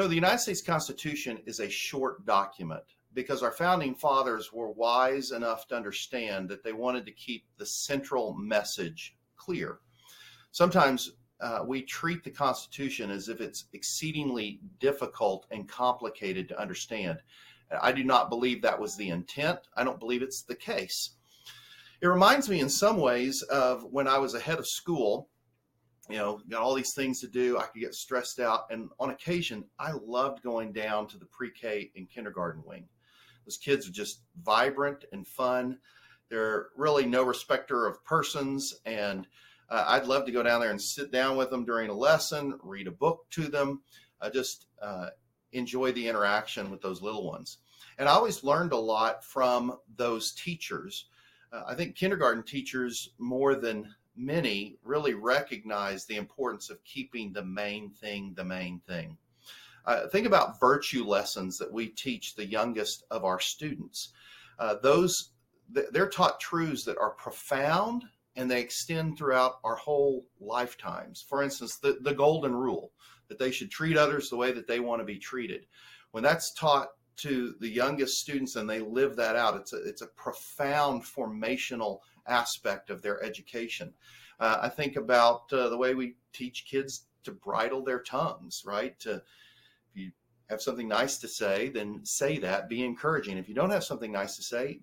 The United States Constitution is a short document because our founding fathers were wise enough to understand that they wanted to keep the central message clear. Sometimes we treat the Constitution as if it's exceedingly difficult and complicated to understand. I do not believe that was the intent. I don't believe it's the case. It reminds me in some ways of when I was a head of school. Got all these things to do. I could get stressed out. And on occasion, I loved going down to the pre-K and kindergarten wing. Those kids are just vibrant and fun. They're really no respecter of persons. And I'd love to go down there and sit down with them during a lesson, read a book to them, just enjoy the interaction with those little ones. And I always learned a lot from those teachers. I think kindergarten teachers, more than many, really recognize the importance of keeping the main thing the main thing. Think about virtue lessons that we teach the youngest of our students. They're taught truths that are profound and they extend throughout our whole lifetimes. For instance, the golden rule, that they should treat others the way that they want to be treated. When that's taught to the youngest students and they live that out, it's a profound formational aspect of their education. I think about the way we teach kids to bridle their tongues, right? If you have something nice to say, then say that, be encouraging. If you don't have something nice to say,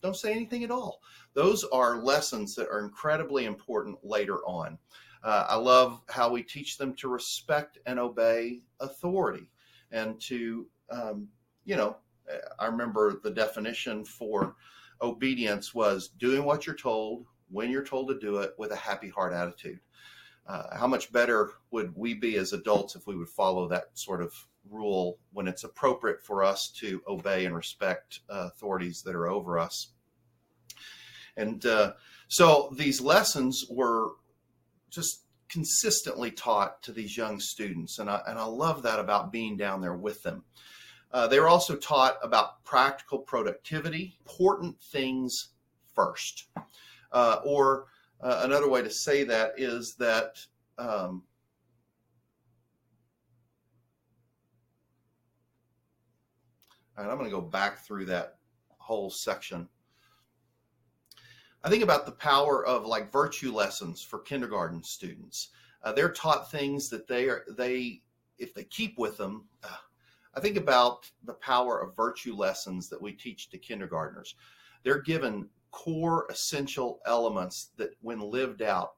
don't say anything at all. Those are lessons that are incredibly important later on. I love how we teach them to respect and obey authority and to, I remember the definition for obedience was doing what you're told when you're told to do it with a happy heart attitude. How much better would we be as adults if we would follow that sort of rule when it's appropriate for us to obey and respect authorities that are over us? And so these lessons were just consistently taught to these young students. And I love that about being down there with them. They were also taught about practical productivity, important things first. Another way to say that is that all right, I'm going to go back through that whole section. I think about the power of like virtue lessons for kindergarten students. They're taught things that if they keep with them. I think about the power of virtue lessons that we teach to kindergartners. They're given core essential elements that when lived out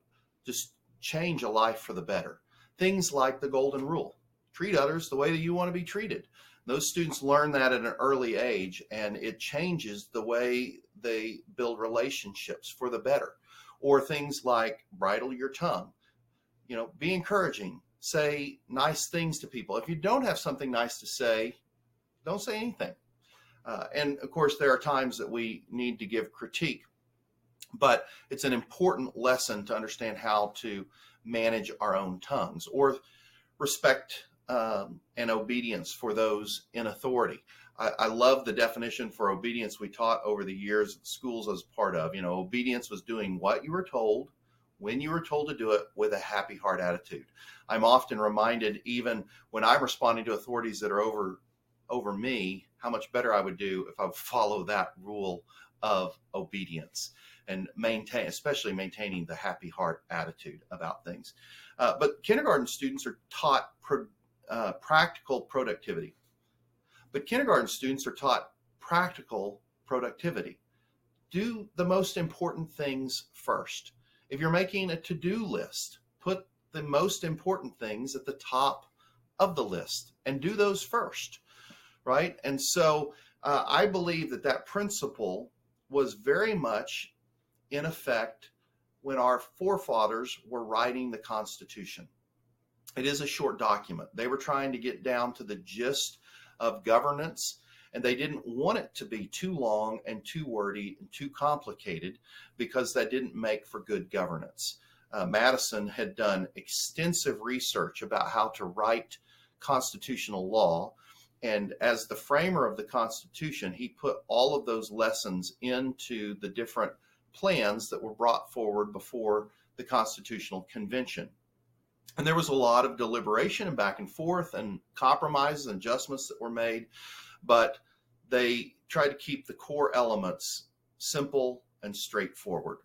just change a life for the better. Things like the golden rule, treat others the way that you want to be treated. Those students learn that at an early age, and it changes the way they build relationships for the better. Or things like bridle your tongue, be encouraging, say nice things to people. If you don't have something nice to say, don't say anything. And of course, there are times that we need to give critique, but it's an important lesson to understand how to manage our own tongues, or respect and obedience for those in authority. I love the definition for obedience we taught over the years at schools as part of. Obedience was doing what you were told, when you were told to do it, with a happy heart attitude. I'm often reminded, even when I'm responding to authorities that are over me, how much better I would do if I would follow that rule of obedience and especially maintaining the happy heart attitude about things. But kindergarten students are taught practical productivity. But kindergarten students are taught practical productivity. Do the most important things first. If you're making a to-do list, put the most important things at the top of the list and do those first, right? And so I believe that principle was very much in effect when our forefathers were writing the Constitution. It is a short document. They were trying to get down to the gist of governance, and they didn't want it to be too long and too wordy and too complicated, because that didn't make for good governance. Madison had done extensive research about how to write constitutional law, and as the framer of the Constitution, he put all of those lessons into the different plans that were brought forward before the Constitutional Convention. And there was a lot of deliberation and back and forth and compromises and adjustments that were made, but they tried to keep the core elements simple and straightforward.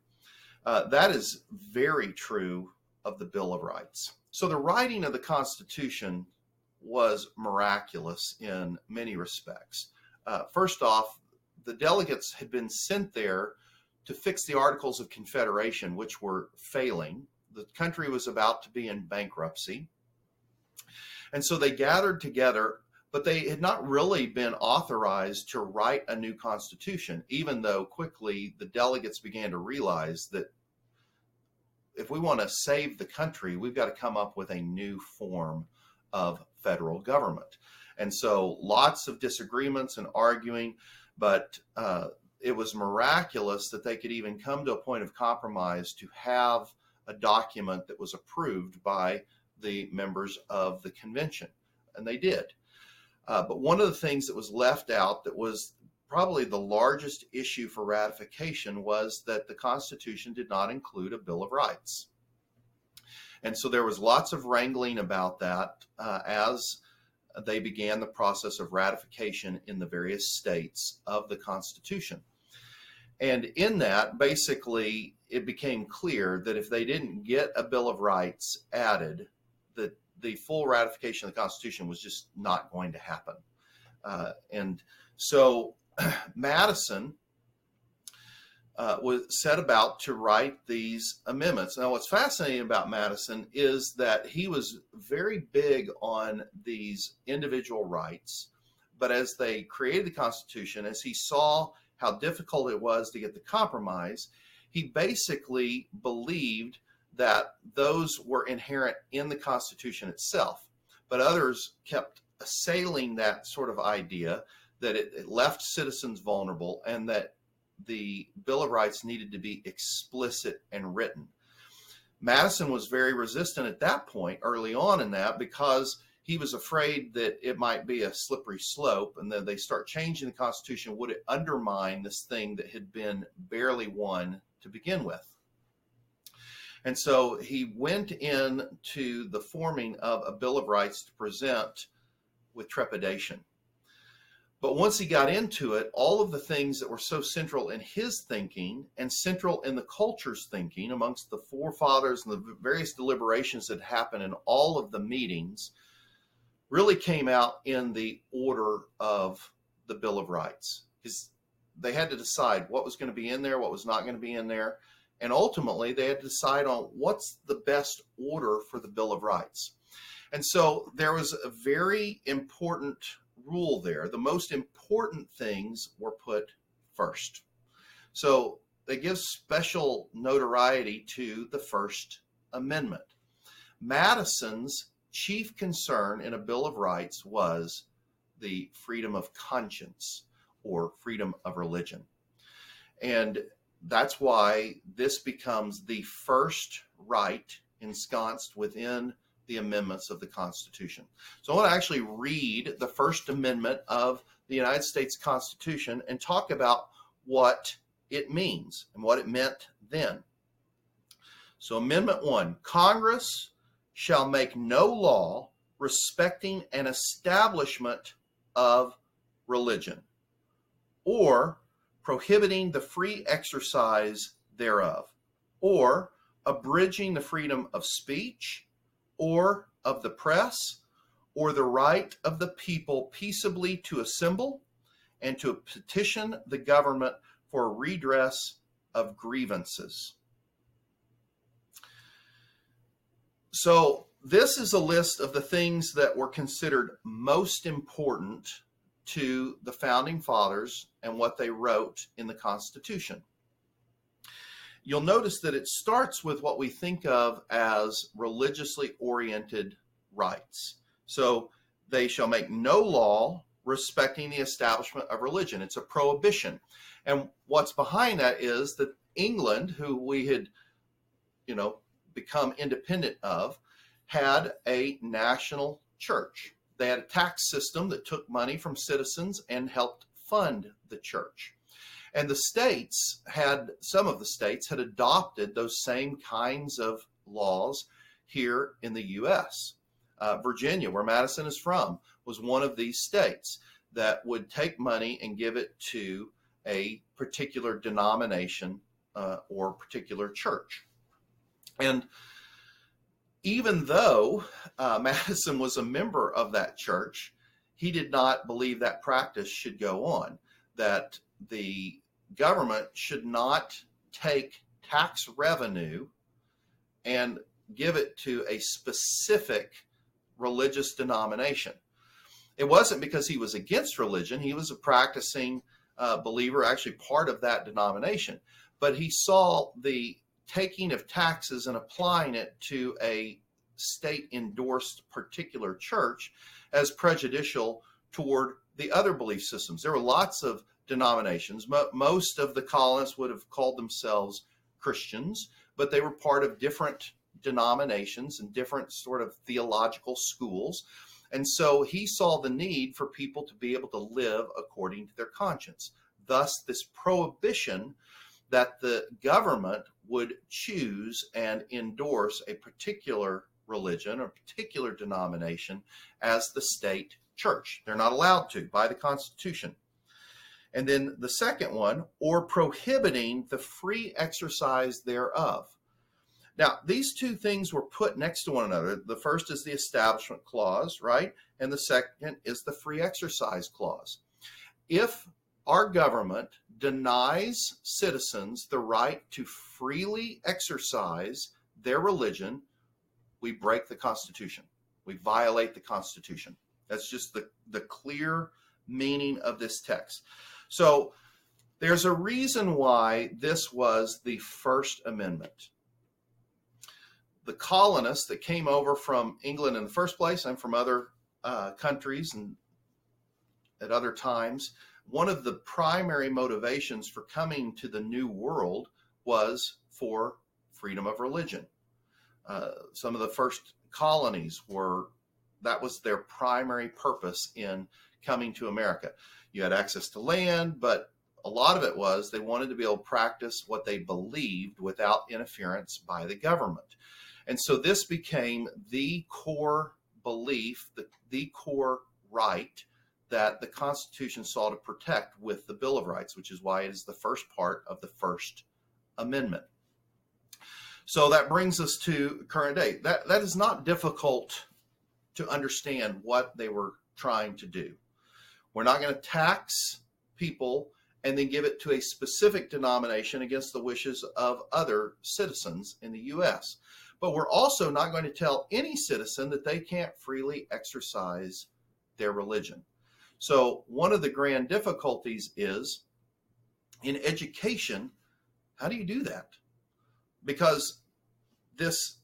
That is very true of the Bill of Rights. So the writing of the Constitution was miraculous in many respects. First off, the delegates had been sent there to fix the Articles of Confederation, which were failing. The country was about to be in bankruptcy. And so they gathered together, but they had not really been authorized to write a new constitution, even though quickly the delegates began to realize that if we want to save the country, we've got to come up with a new form of federal government. And so lots of disagreements and arguing, but it was miraculous that they could even come to a point of compromise to have a document that was approved by the members of the convention. And they did. But one of the things that was left out that was probably the largest issue for ratification was that the Constitution did not include a Bill of Rights. And so there was lots of wrangling about that as they began the process of ratification in the various states of the Constitution. And in that, basically, it became clear that if they didn't get a Bill of Rights added, that the full ratification of the Constitution was just not going to happen. And so Madison was set about to write these amendments. Now, what's fascinating about Madison is that he was very big on these individual rights, but as they created the Constitution, as he saw how difficult it was to get the compromise, he basically believed that those were inherent in the Constitution itself. But others kept assailing that sort of idea that it left citizens vulnerable and that the Bill of Rights needed to be explicit and written. Madison was very resistant at that point, early on in that, because he was afraid that it might be a slippery slope, and then they start changing the Constitution. Would it undermine this thing that had been barely won to begin with? And so he went into the forming of a Bill of Rights to present with trepidation. But once he got into it, all of the things that were so central in his thinking and central in the culture's thinking amongst the forefathers and the various deliberations that happened in all of the meetings really came out in the order of the Bill of Rights. Because they had to decide what was going to be in there, what was not going to be in there. And ultimately, they had to decide on what's the best order for the Bill of Rights. And so there was a very important rule there. The most important things were put first. So they give special notoriety to the First Amendment. Madison's chief concern in a Bill of Rights was the freedom of conscience or freedom of religion. And that's why this becomes the first right ensconced within the amendments of the Constitution. So I want to actually read the First Amendment of the United States Constitution and talk about what it means and what it meant then. So Amendment 1, Congress shall make no law respecting an establishment of religion or prohibiting the free exercise thereof, or abridging the freedom of speech, or of the press, or the right of the people peaceably to assemble and to petition the government for redress of grievances. So this is a list of the things that were considered most important to the founding fathers and what they wrote in the Constitution. You'll notice that it starts with what we think of as religiously oriented rights. So they shall make no law respecting the establishment of religion. It's a prohibition. And what's behind that is that England, who we had, become independent of, had a national church. They had a tax system that took money from citizens and helped fund the church. And some of the states had adopted those same kinds of laws here in the U.S. Virginia, where Madison is from, was one of these states that would take money and give it to a particular denomination or particular church. And even though Madison was a member of that church, he did not believe that practice should go on, that the government should not take tax revenue and give it to a specific religious denomination. It wasn't because he was against religion. He was a practicing believer, actually part of that denomination. But he saw the taking of taxes and applying it to a state-endorsed particular church as prejudicial toward the other belief systems. There were lots of denominations. Most of the colonists would have called themselves Christians, but they were part of different denominations and different sort of theological schools. And so he saw the need for people to be able to live according to their conscience. Thus, this prohibition that the government would choose and endorse a particular religion or particular denomination as the state church. They're not allowed to by the Constitution. And then the second one, or prohibiting the free exercise thereof. Now, these two things were put next to one another. The first is the Establishment Clause, right? And the second is the Free Exercise Clause. If our government denies citizens the right to freely exercise their religion, we break the Constitution. We violate the Constitution. That's just the clear meaning of this text. So there's a reason why this was the First Amendment. The colonists that came over from England in the first place and from other countries and at other times, one of the primary motivations for coming to the New World was for freedom of religion. Some of the first colonies that was their primary purpose in coming to America. You had access to land, but a lot of it was they wanted to be able to practice what they believed without interference by the government. And so this became the core belief, the core right that the Constitution sought to protect with the Bill of Rights, which is why it is the first part of the First Amendment. So that brings us to current day. That is not difficult to understand what they were trying to do. We're not going to tax people and then give it to a specific denomination against the wishes of other citizens in the U.S. But we're also not going to tell any citizen that they can't freely exercise their religion. So one of the grand difficulties is in education, how do you do that? Because this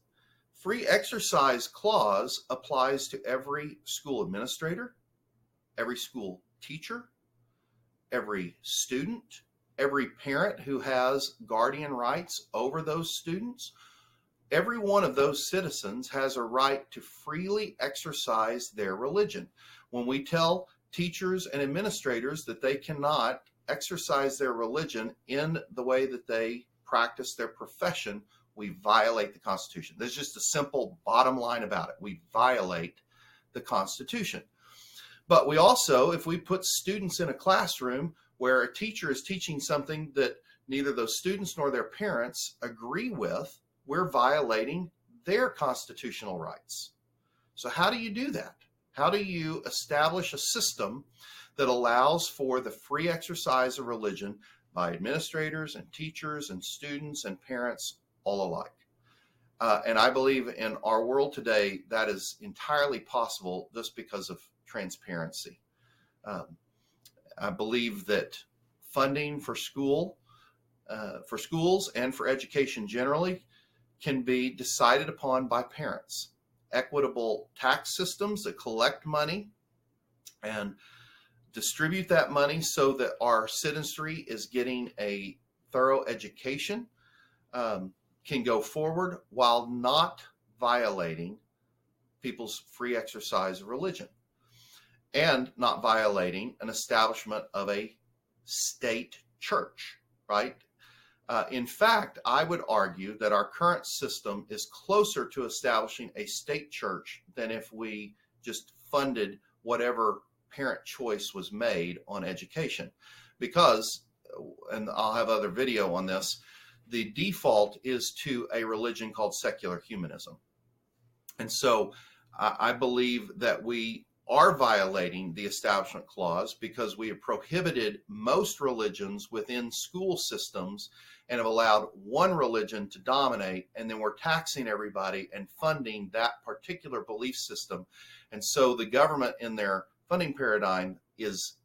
free exercise clause applies to every school administrator, every school teacher, every student, every parent who has guardian rights over those students. Every one of those citizens has a right to freely exercise their religion. When we tell teachers and administrators that they cannot exercise their religion in the way that they practice their profession, we violate the Constitution. There's just a simple bottom line about it. We violate the Constitution. But we also, if we put students in a classroom where a teacher is teaching something that neither those students nor their parents agree with, we're violating their constitutional rights. So how do you do that? How do you establish a system that allows for the free exercise of religion by administrators and teachers and students and parents all alike? And I believe in our world today that is entirely possible just because of transparency. I believe that funding for schools and for education generally can be decided upon by parents. Equitable tax systems that collect money and distribute that money so that our citizenry is getting a thorough education can go forward while not violating people's free exercise of religion and not violating an establishment of a state church, right? In fact, I would argue that our current system is closer to establishing a state church than if we just funded whatever parent choice was made on education. Because, and I'll have other video on this, the default is to a religion called secular humanism. And so I believe that we are violating the Establishment Clause because we have prohibited most religions within school systems and have allowed one religion to dominate, and then we're taxing everybody and funding that particular belief system. And so the government in their funding paradigm is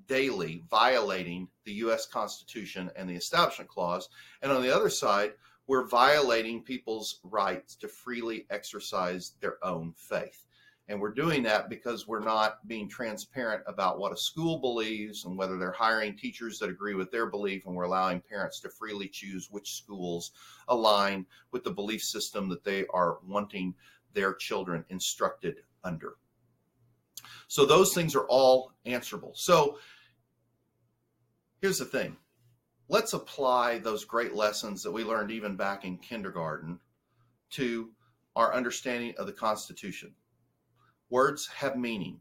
daily violating the U.S. Constitution and the Establishment Clause. And on the other side, we're violating people's rights to freely exercise their own faith. And we're doing that because we're not being transparent about what a school believes and whether they're hiring teachers that agree with their belief, and we're allowing parents to freely choose which schools align with the belief system that they are wanting their children instructed under. So those things are all answerable. So here's the thing. Let's apply those great lessons that we learned even back in kindergarten to our understanding of the Constitution. Words have meaning.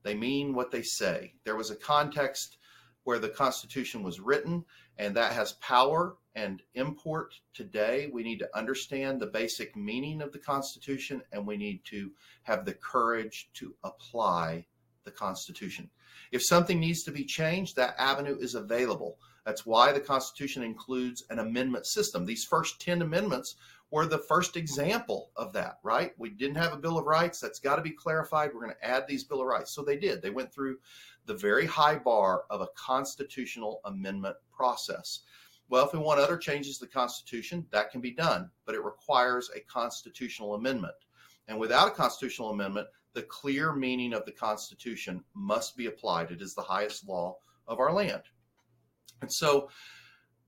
They mean what they say. There was a context where the Constitution was written, and that has power and import today. We need to understand the basic meaning of the Constitution, and we need to have the courage to apply the Constitution. If something needs to be changed, that avenue is available. That's why the Constitution includes an amendment system. These first 10 amendments were the first example of that, right? We didn't have a Bill of Rights. That's got to be clarified. We're going to add these Bill of Rights. So they did. They went through the very high bar of a constitutional amendment process. Well, if we want other changes to the Constitution, that can be done, but it requires a constitutional amendment. And without a constitutional amendment, the clear meaning of the Constitution must be applied. It is the highest law of our land. And so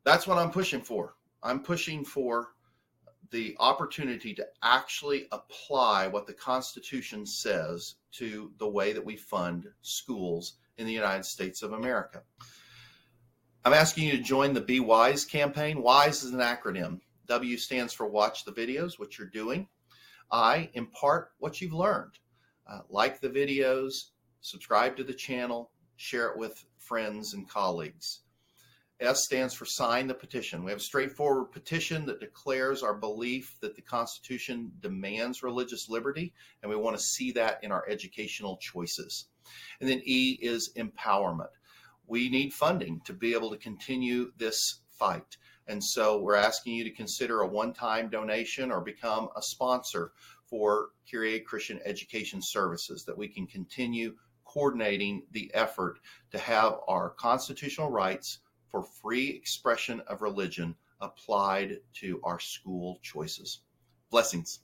that's what I'm pushing for. I'm pushing for the opportunity to actually apply what the Constitution says to the way that we fund schools in the United States of America. I'm asking you to join the Be Wise campaign. WISE is an acronym. W stands for watch the videos, which you're doing. I impart what you've learned. Like the videos, subscribe to the channel, share it with friends and colleagues. S stands for sign the petition. We have a straightforward petition that declares our belief that the Constitution demands religious liberty, and we want to see that in our educational choices. And then E is empowerment. We need funding to be able to continue this fight. And so we're asking you to consider a one-time donation or become a sponsor for Kyrie Christian Education Services, that we can continue coordinating the effort to have our constitutional rights for free expression of religion applied to our school choices. Blessings.